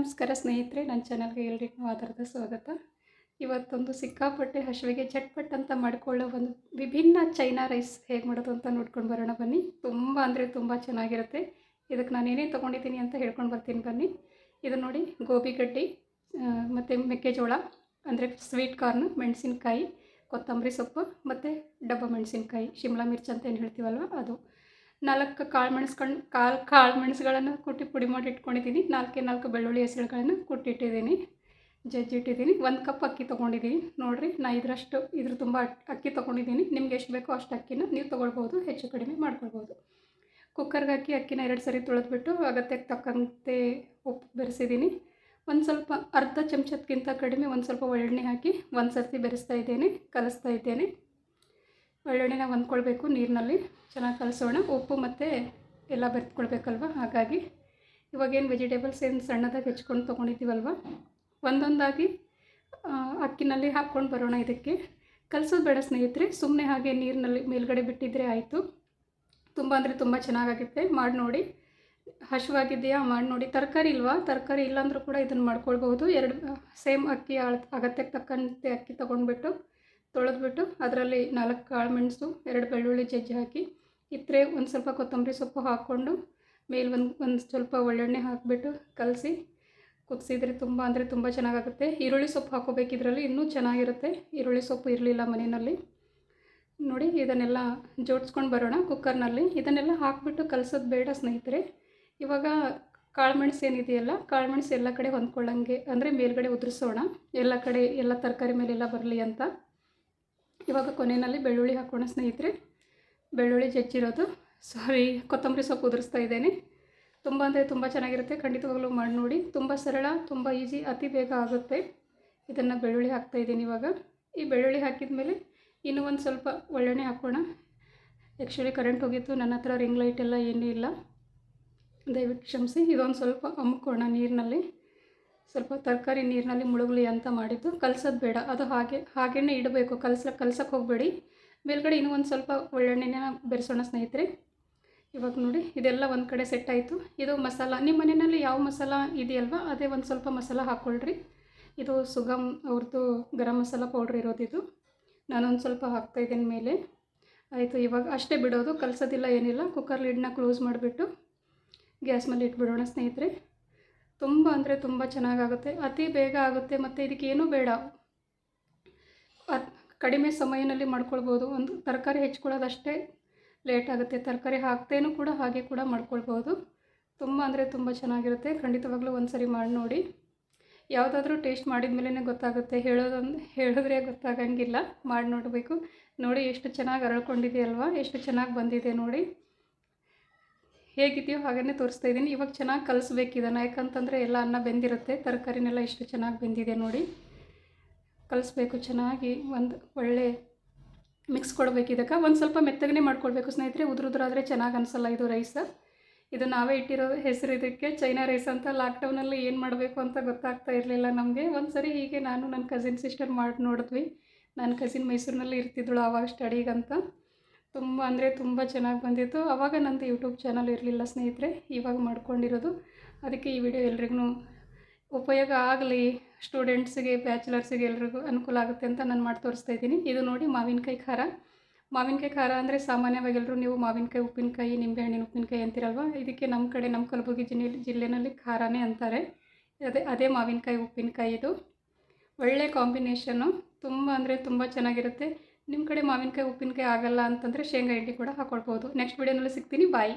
ನಮಸ್ಕಾರ ಸ್ನೇಹಿತರೆ, ನನ್ನ ಚಾನಲ್ಗೆ ಎಲ್ರಿಗೂ ಆಧಾರದ ಸ್ವಾಗತ. ಇವತ್ತೊಂದು ಸಿಕ್ಕಾಪಟ್ಟೆ ಹಸಿವಿಗೆ ಚಟ್ಪಟ್ ಅಂತ ಮಾಡಿಕೊಳ್ಳೋ ಒಂದು ವಿಭಿನ್ನ ಚೈನಾ ರೈಸ್ ಹೇಗೆ ಮಾಡೋದು ಅಂತ ನೋಡ್ಕೊಂಡು ಬರೋಣ ಬನ್ನಿ. ತುಂಬ ಅಂದರೆ ತುಂಬ ಚೆನ್ನಾಗಿರುತ್ತೆ. ಇದಕ್ಕೆ ನಾನು ಏನೇನು ತೊಗೊಂಡಿದ್ದೀನಿ ಅಂತ ಹೇಳ್ಕೊಂಡು ಬರ್ತೀನಿ ಬನ್ನಿ. ಇದು ನೋಡಿ, ಗೋಬಿ ಗಡ್ಡಿ ಮತ್ತು ಮೆಕ್ಕೆಜೋಳ ಅಂದರೆ ಸ್ವೀಟ್ ಕಾರ್ನ್, ಮೆಣಸಿನ್ಕಾಯಿ, ಕೊತ್ತಂಬರಿ ಸೊಪ್ಪು ಮತ್ತು ಡಬ್ಬ ಮೆಣಸಿನ್ಕಾಯಿ, ಶಿಮ್ಲಾ ಮಿರ್ಚ್ ಅಂತ ಏನು ಹೇಳ್ತೀವಲ್ವ ಅದು. 4 ಕಾಳು ಮೆಣಸುಗಳನ್ನು ಕುಟ್ಟಿ ಪುಡಿ ಮಾಡಿ ಇಟ್ಕೊಂಡಿದ್ದೀನಿ. 4 ಬೆಳ್ಳುಳ್ಳಿ ಹೆಸರುಗಳನ್ನು ಕುಟ್ಟಿಟ್ಟಿದ್ದೀನಿ, ಜಜ್ಜಿಟ್ಟಿದ್ದೀನಿ. 1 ಕಪ್ ಅಕ್ಕಿ ತೊಗೊಂಡಿದ್ದೀನಿ. ನೋಡಿರಿ, ನಾನು ಇದ್ರ ತುಂಬ ಅಕ್ಕಿ ತೊಗೊಂಡಿದ್ದೀನಿ. ನಿಮ್ಗೆ ಎಷ್ಟು ಬೇಕೋ ಅಷ್ಟು ಅಕ್ಕಿನ ನೀವು ತೊಗೊಳ್ಬೋದು, ಹೆಚ್ಚು ಕಡಿಮೆ ಮಾಡ್ಕೊಳ್ಬೋದು. ಕುಕ್ಕರ್ಗೆ ಹಾಕಿ ಅಕ್ಕಿನ 2 ಸರಿ ತೊಳೆದ್ಬಿಟ್ಟು ಅಗತ್ಯಕ್ಕೆ ತಕ್ಕಂತೆ ಉಪ್ಪು ಬೆರೆಸಿದ್ದೀನಿ. ಒಂದು ಸ್ವಲ್ಪ ಅರ್ಧ ಚಮಚಕ್ಕಿಂತ ಕಡಿಮೆ ಒಂದು ಸ್ವಲ್ಪ ಒಳ್ಳೆಣ್ಣೆ ಹಾಕಿ ಒಂದು ಸರ್ತಿ ಬೆರೆಸ್ತಾ ಇದ್ದೇನೆ, ಕಲಿಸ್ತಾ ಇದ್ದೇನೆ. ಒಳ್ಳೆಣ್ಣೆನ ಹೊಂದ್ಕೊಳ್ಬೇಕು, ನೀರಿನಲ್ಲಿ ಚೆನ್ನಾಗಿ ಕಲಸೋಣ. ಉಪ್ಪು ಮತ್ತು ಎಲ್ಲ ಬೆರೆತ್ಕೊಳ್ಬೇಕಲ್ವ, ಹಾಗಾಗಿ ಇವಾಗೇನು ವೆಜಿಟೇಬಲ್ಸ್ ಏನು ಸಣ್ಣದಾಗಿ ಹೆಚ್ಕೊಂಡು ತೊಗೊಂಡಿದ್ದೀವಲ್ವ, ಒಂದೊಂದಾಗಿ ಅಕ್ಕಿನಲ್ಲಿ ಹಾಕ್ಕೊಂಡು ಬರೋಣ. ಇದಕ್ಕೆ ಕಲಸೋದು ಬೇಡ ಸ್ನೇಹಿತರೆ, ಸುಮ್ಮನೆ ಹಾಗೆ ನೀರಿನಲ್ಲಿ ಮೇಲ್ಗಡೆ ಬಿಟ್ಟಿದ್ದರೆ ಆಯಿತು. ತುಂಬ ಅಂದರೆ ತುಂಬ ಚೆನ್ನಾಗಾಗುತ್ತೆ. ಮಾಡಿ ನೋಡಿ. ಹಸಿವಾಗಿದೆಯಾ, ಮಾಡಿ ನೋಡಿ. ತರಕಾರಿ ಇಲ್ವಾ, ತರಕಾರಿ ಇಲ್ಲಾಂದ್ರೂ ಕೂಡ ಇದನ್ನು ಮಾಡ್ಕೊಳ್ಬೋದು. 2 ಸೇಮ್ ಅಕ್ಕಿ ಅಗತ್ಯಕ್ಕೆ ತಕ್ಕಂತೆ ಅಕ್ಕಿ ತೊಗೊಂಡ್ಬಿಟ್ಟು ತೊಳೆದ್ಬಿಟ್ಟು ಅದರಲ್ಲಿ 4 ಕಾಳು ಮೆಣಸು, 2 ಬೆಳ್ಳುಳ್ಳಿ ಜಜ್ಜಿ ಹಾಕಿ, ಇತ್ತರೆ ಒಂದು ಸ್ವಲ್ಪ ಕೊತ್ತಂಬರಿ ಸೊಪ್ಪು ಹಾಕ್ಕೊಂಡು ಮೇಲೆ ಒಂದು ಸ್ವಲ್ಪ ಒಳ್ಳೆಣ್ಣೆ ಹಾಕಿಬಿಟ್ಟು ಕಲಸಿ ಕುದಿಸಿದ್ರೆ ತುಂಬ ಅಂದರೆ ತುಂಬ ಚೆನ್ನಾಗಾಗುತ್ತೆ. ಈರುಳ್ಳಿ ಸೊಪ್ಪು ಹಾಕೋಬೇಕು ಇದರಲ್ಲಿ, ಇನ್ನೂ ಚೆನ್ನಾಗಿರುತ್ತೆ. ಈರುಳ್ಳಿ ಸೊಪ್ಪು ಇರಲಿಲ್ಲ ಮನೆಯಲ್ಲಿ. ನೋಡಿ, ಇದನ್ನೆಲ್ಲ ಜೋಡಿಸ್ಕೊಂಡು ಬರೋಣ ಕುಕ್ಕರ್ನಲ್ಲಿ. ಇದನ್ನೆಲ್ಲ ಹಾಕಿಬಿಟ್ಟು ಕಲಸೋದು ಬೇಡ ಸ್ನೇಹಿತರೆ. ಇವಾಗ ಕಾಳುಮೆಣಸು ಏನಿದೆಯಲ್ಲ, ಕಾಳುಮೆಣಸು ಎಲ್ಲ ಕಡೆ ಹೊಂದ್ಕೊಳ್ಳಂಗೆ ಅಂದರೆ ಮೇಲ್ಗಡೆ ಉದುರಿಸೋಣ, ಎಲ್ಲ ಕಡೆ ಎಲ್ಲ ತರಕಾರಿ ಮೇಲೆಲ್ಲ ಬರಲಿ ಅಂತ. ಇವಾಗ ಕೊನೆಯಲ್ಲಿ ಬೆಳ್ಳುಳ್ಳಿ ಹಾಕೋಣ ಸ್ನೇಹಿತರೆ. ಬೆಳ್ಳುಳ್ಳಿ ಜಜ್ಜಿರೋದು, ಕೊತ್ತಂಬರಿ ಸೊಪ್ಪು ಉದುರಿಸ್ತಾ ಇದ್ದೇನೆ. ತುಂಬ ಅಂದರೆ ತುಂಬ ಚೆನ್ನಾಗಿರುತ್ತೆ. ಖಂಡಿತವಾಗ್ಲೂ ಮಾಡಿ ನೋಡಿ. ತುಂಬ ಸರಳ, ತುಂಬ ಈಸಿ, ಅತಿ ಬೇಗ ಆಗುತ್ತೆ. ಇದನ್ನು ಬೆಳ್ಳುಳ್ಳಿ ಹಾಕ್ತಾಯಿದ್ದೀನಿ ಇವಾಗ. ಈ ಬೆಳ್ಳುಳ್ಳಿ ಹಾಕಿದ ಮೇಲೆ ಇನ್ನೂ ಒಂದು ಸ್ವಲ್ಪ ಒಳ್ಳೆಣ್ಣೆ ಹಾಕೋಣ. ಆ್ಯಕ್ಚುಲಿ ಕರೆಂಟ್ ಹೋಗಿತ್ತು, ನನ್ನ ಹತ್ರ ರಿಂಗ್ ಲೈಟ್ ಎಲ್ಲ ಏನೂ ಇಲ್ಲ, ದಯವಿಟ್ಟು ಕ್ಷಮಿಸಿ. ಇದೊಂದು ಸ್ವಲ್ಪ ಅಮ್ಕೋಣ ನೀರಿನಲ್ಲಿ, ಸ್ವಲ್ಪ ತರಕಾರಿ ನೀರಿನಲ್ಲಿ ಮುಳುಗಲಿ ಅಂತ ಮಾಡಿದ್ದು. ಕಲಸೋದು ಬೇಡ, ಅದು ಹಾಗೇ ಇಡಬೇಕು, ಕಲ್ಸಕ್ಕೆ ಹೋಗಬೇಡಿ. ಮೇಲ್ಗಡೆ ಇನ್ನೂ ಒಂದು ಸ್ವಲ್ಪ ಒಳ್ಳೆಣ್ಣೆನ ಬೆರೆಸೋಣ ಸ್ನೇಹಿತರೆ. ಇವಾಗ ನೋಡಿ, ಇದೆಲ್ಲ ಒಂದು ಕಡೆ ಸೆಟ್ ಆಯಿತು. ಇದು ಮಸಾಲ, ನಿಮ್ಮ ಮನೆಯಲ್ಲಿ ಯಾವ ಮಸಾಲ ಇದೆಯಲ್ವ ಅದೇ ಒಂದು ಸ್ವಲ್ಪ ಮಸಾಲ ಹಾಕ್ಕೊಳ್ರಿ. ಇದು ಸುಗಮ್ ಅವ್ರದ್ದು ಗರಂ ಮಸಾಲ ಪೌಡ್ರ್ ಇರೋದಿದು. ನಾನೊಂದು ಸ್ವಲ್ಪ ಹಾಕ್ತಾಯಿದ್ದೇನೆ ಮೇಲೆ. ಆಯಿತು, ಇವಾಗ ಅಷ್ಟೇ ಬಿಡೋದು, ಕಲಸೋದಿಲ್ಲ, ಏನಿಲ್ಲ. ಕುಕ್ಕರ್ ಲಿಡ್ನ ಕ್ಲೋಸ್ ಮಾಡಿಬಿಟ್ಟು ಗ್ಯಾಸ್ ಮೇಲೆ ಇಟ್ಬಿಡೋಣ ಸ್ನೇಹಿತರೆ. ತುಂಬ ಅಂದರೆ ತುಂಬ ಚೆನ್ನಾಗಾಗುತ್ತೆ, ಅತಿ ಬೇಗ ಆಗುತ್ತೆ. ಮತ್ತು ಇದಕ್ಕೇನೂ ಬೇಡ, ಕಡಿಮೆ ಸಮಯದಲ್ಲಿ ಮಾಡ್ಕೊಳ್ಬೋದು. ಒಂದು ತರಕಾರಿ ಹೆಚ್ಕೊಳ್ಳೋದಷ್ಟೇ ಲೇಟ್ ಆಗುತ್ತೆ. ತರಕಾರಿ ಹಾಕ್ತೇನೂ ಕೂಡ ಹಾಗೆ ಕೂಡ ಮಾಡ್ಕೊಳ್ಬೋದು. ತುಂಬ ಅಂದರೆ ತುಂಬ ಚೆನ್ನಾಗಿರುತ್ತೆ. ಖಂಡಿತವಾಗ್ಲೂ ಒಂದು ಸರಿ ಮಾಡಿ ನೋಡಿ. ಯಾವುದಾದ್ರೂ ಟೇಸ್ಟ್ ಮಾಡಿದ ಮೇಲೇ ಗೊತ್ತಾಗುತ್ತೆ, ಹೇಳಿದ್ರೆ ಗೊತ್ತಾಗಂಗಿಲ್ಲ, ಮಾಡಿ ನೋಡಬೇಕು. ನೋಡಿ ಎಷ್ಟು ಚೆನ್ನಾಗಿ ಅರಳ್ಕೊಂಡಿದೆಯಲ್ವ, ಎಷ್ಟು ಚೆನ್ನಾಗಿ ಬಂದಿದೆ ನೋಡಿ. ಹೇಗಿದೆಯೋ ಹಾಗೇ ತೋರಿಸ್ತಾ ಇದ್ದೀನಿ. ಇವಾಗ ಚೆನ್ನಾಗಿ ಕಲಿಸ್ಬೇಕು ಇದನ್ನು, ಯಾಕಂತಂದರೆ ಎಲ್ಲ ಅನ್ನ ಬೆಂದಿರುತ್ತೆ, ತರಕಾರಿನೆಲ್ಲ ಎಷ್ಟು ಚೆನ್ನಾಗಿ ಬೆಂದಿದೆ ನೋಡಿ. ಕಲಿಸ್ಬೇಕು ಚೆನ್ನಾಗಿ, ಒಂದು ಒಳ್ಳೆ ಮಿಕ್ಸ್ ಕೊಡಬೇಕು. ಇದಕ್ಕೆ ಒಂದು ಸ್ವಲ್ಪ ಮೆತ್ತಗನೇ ಮಾಡ್ಕೊಳ್ಬೇಕು ಸ್ನೇಹಿತರೆ, ಉದುರಾದರೆ ಚೆನ್ನಾಗಿ ಅನಿಸಲ್ಲ ಇದು ರೈಸ್. ಇದು ನಾವೇ ಇಟ್ಟಿರೋ ಹೆಸರು ಇದಕ್ಕೆ, ಚೈನಾ ರೈಸ್ ಅಂತ. ಲಾಕ್ಡೌನಲ್ಲಿ ಏನು ಮಾಡಬೇಕು ಅಂತ ಗೊತ್ತಾಗ್ತಾ ಇರಲಿಲ್ಲ ನಮಗೆ. ಒಂದು ಸರಿ ಹೀಗೆ ನಾನು ನನ್ನ ಕಸಿನ್ ಸಿಸ್ಟರ್ ಮಾಡಿ ನೋಡಿದ್ವಿ. ನನ್ನ ಕಸಿನ್ ಮೈಸೂರಿನಲ್ಲಿ ಇರ್ತಿದ್ದಳು ಆವಾಗ ಸ್ಟಡಿಗಂತ. ತುಂಬ ಅಂದರೆ ತುಂಬ ಚೆನ್ನಾಗಿ ಬಂದಿತ್ತು. ಆವಾಗ ನಂದು ಯೂಟ್ಯೂಬ್ ಚಾನಲ್ ಇರಲಿಲ್ಲ ಸ್ನೇಹಿತರೆ, ಇವಾಗ ಮಾಡ್ಕೊಂಡಿರೋದು. ಅದಕ್ಕೆ ಈ ವಿಡಿಯೋ ಎಲ್ರಿಗೂ ಉಪಯೋಗ ಆಗಲಿ, ಸ್ಟೂಡೆಂಟ್ಸಿಗೆ, ಬ್ಯಾಚುಲರ್ಸಿಗೆ ಎಲ್ರಿಗೂ ಅನುಕೂಲ ಆಗುತ್ತೆ ಅಂತ ನಾನು ಮಾಡಿ ತೋರಿಸ್ತಾ ಇದ್ದೀನಿ. ಇದು ನೋಡಿ, ಮಾವಿನಕಾಯಿ ಖಾರ. ಮಾವಿನಕಾಯಿ ಖಾರ ಅಂದರೆ ಸಾಮಾನ್ಯವಾಗಿ ಎಲ್ಲರೂ ನೀವು ಮಾವಿನಕಾಯಿ ಉಪ್ಪಿನಕಾಯಿ, ನಿಂಬೆಹಣ್ಣಿನ ಉಪ್ಪಿನಕಾಯಿ ಅಂತೀರಲ್ವ. ಇದಕ್ಕೆ ನಮ್ಮ ಕಡೆ, ನಮ್ಮ ಕಲಬುರಗಿ ಜಿಲ್ಲೆಯಲ್ಲಿ ಖಾರನೇ ಅಂತಾರೆ. ಅದೇ ಮಾವಿನಕಾಯಿ ಉಪ್ಪಿನಕಾಯಿ. ಇದು ಒಳ್ಳೆ ಕಾಂಬಿನೇಷನ್ನು, ತುಂಬ ಅಂದರೆ ತುಂಬ ಚೆನ್ನಾಗಿರುತ್ತೆ. ನಿಮ್ಮ ಕಡೆ ಮಾವಿನಕಾಯಿ ಉಪ್ಪಿನಕಾಯಿ ಆಗಲ್ಲ ಅಂತಂದರೆ ಶೇಂಗಾ ಹಿಂಡಿ ಕೂಡ ಹಾಕ್ಕೊಳ್ಬೋದು. ನೆಕ್ಸ್ಟ್ ವಿಡಿಯೋನಲ್ಲಿ ಸಿಗ್ತೀನಿ. ಬಾಯ್.